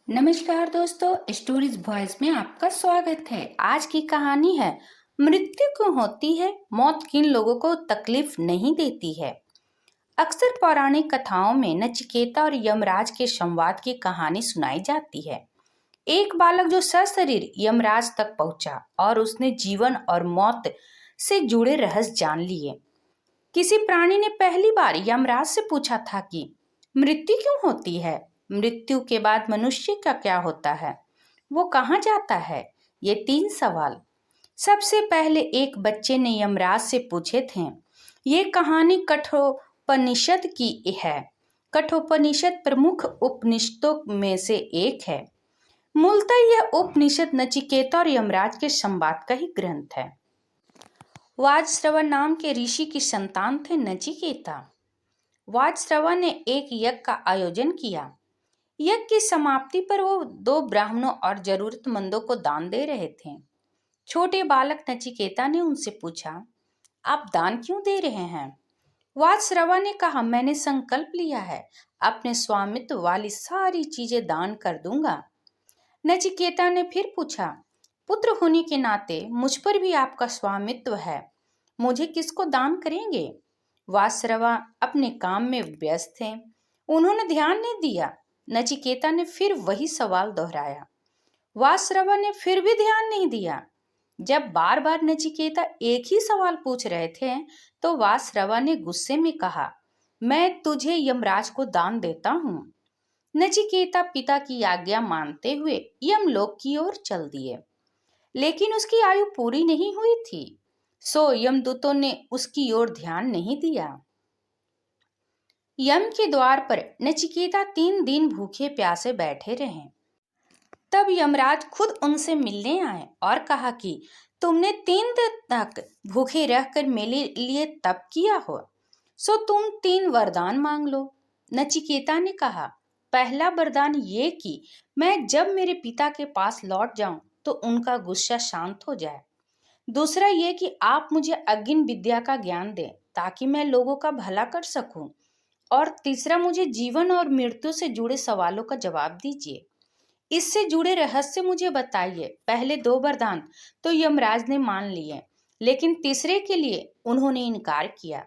नमस्कार दोस्तों, stories voice में आपका स्वागत है। आज की कहानी है मृत्यु क्यों होती है, मौत किन लोगों को तकलीफ नहीं देती है। अक्सर पौराणिक कथाओं में नचिकेता और यमराज के संवाद की कहानी सुनाई जाती है। एक बालक जो सशरीर यमराज तक पहुंचा और उसने जीवन और मौत से जुड़े रहस्य जान लिए। किसी प्राणी ने पहली बार यमराज से पूछा था कि मृत्यु क्यों होती है, मृत्यु के बाद मनुष्य का क्या होता है, वो कहाँ जाता है। ये 3 सवाल सबसे पहले एक बच्चे ने यमराज से पूछे थे। ये कहानी कठोपनिषद की है। कठोपनिषद प्रमुख उपनिषदों में से एक है। मूलतः यह उपनिषद नचिकेता और यमराज के संवाद का ही ग्रंथ है। वाजश्रवा नाम के ऋषि की संतान थे नचिकेता। वाजश्रवा ने एक यज्ञ का आयोजन किया। यज्ञ की समाप्ति पर वो 2 ब्राह्मणों और जरूरतमंदों को दान दे रहे थे। छोटे बालक नचिकेता ने उनसे पूछा, आप दान क्यों दे रहे हैं। वाजश्रवा ने कहा, मैंने संकल्प लिया है, अपने स्वामित्व वाली सारी चीजें दान कर दूंगा। नचिकेता ने फिर पूछा, पुत्र होने के नाते मुझ पर भी आपका स्वामित्व है, मुझे किसको दान करेंगे। वाजश्रवा अपने काम में व्यस्त थे, उन्होंने ध्यान नहीं दिया। नचिकेता ने फिर वही सवाल दोहराया। वाजश्रवा ने फिर भी ध्यान नहीं दिया। जब बार बार नचिकेता एक ही सवाल पूछ रहे थे तो वाजश्रवा ने गुस्से में कहा, मैं तुझे यमराज को दान देता हूँ। नचिकेता पिता की आज्ञा मानते हुए यमलोक की ओर चल दिए। लेकिन उसकी आयु पूरी नहीं हुई थी, सो यमदूतों ने उसकी ओर ध्यान नहीं दिया। यम के द्वार पर नचिकेता 3 दिन भूखे प्यासे बैठे रहे। तब यमराज खुद उनसे मिलने आए और कहा कि तुमने 3 दिन तक भूखे रहकर मेरे लिए तप किया हो, सो तुम 3 वरदान मांग लो। नचिकेता ने कहा, पहला वरदान ये कि मैं जब मेरे पिता के पास लौट जाऊं तो उनका गुस्सा शांत हो जाए। दूसरा ये कि आप मुझे अग्नि विद्या का ज्ञान दें ताकि मैं लोगों का भला कर सकूं। और तीसरा, मुझे जीवन और मृत्यु से जुड़े सवालों का जवाब दीजिए। इससे जुड़े रहस्य मुझे बताइए। पहले 2 वरदान तो यमराज ने मान लिए, लेकिन तीसरे के लिए उन्होंने इनकार किया।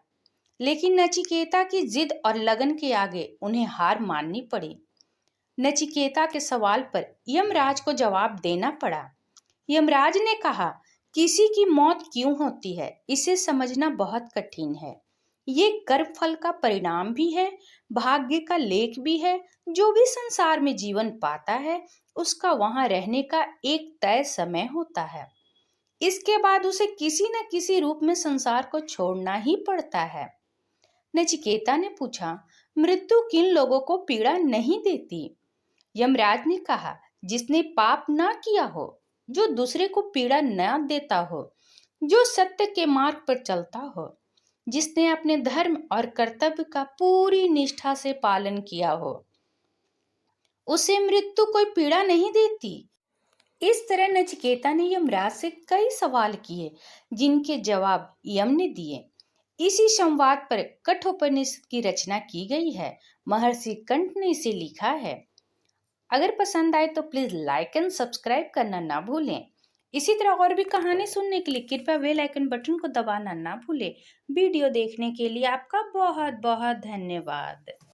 लेकिन नचिकेता की जिद और लगन के आगे उन्हें हार माननी पड़ी। नचिकेता के सवाल पर यमराज को जवाब देना पड़ा। यमराज ने कहा, किसी की मौत क्यों होती है, इसे समझना बहुत कठिन है। ये कर्मफल का परिणाम भी है, भाग्य का लेख भी है। जो भी संसार में जीवन पाता है, उसका वहां रहने का एक तय समय होता है। इसके बाद उसे किसी न किसी रूप में संसार को छोड़ना ही पड़ता है। नचिकेता ने पूछा, मृत्यु किन लोगों को पीड़ा नहीं देती। यमराज ने कहा, जिसने पाप ना किया हो, जो दूसरे को पीड़ा न देता हो, जो सत्य के मार्ग पर चलता हो, जिसने अपने धर्म और कर्तव्य का पूरी निष्ठा से पालन किया हो, उसे मृत्यु कोई पीड़ा नहीं देती। इस तरह नचिकेता ने यमराज से कई सवाल किए, जिनके जवाब यम ने दिए। इसी संवाद पर कठोपनिषद की रचना की गई है। महर्षि कंठ ने इसे लिखा है। अगर पसंद आए तो प्लीज लाइक एंड सब्सक्राइब करना ना भूलें। इसी तरह और भी कहानी सुनने के लिए कृपया बेल आइकन बटन को दबाना ना भूलें। वीडियो देखने के लिए आपका बहुत बहुत धन्यवाद।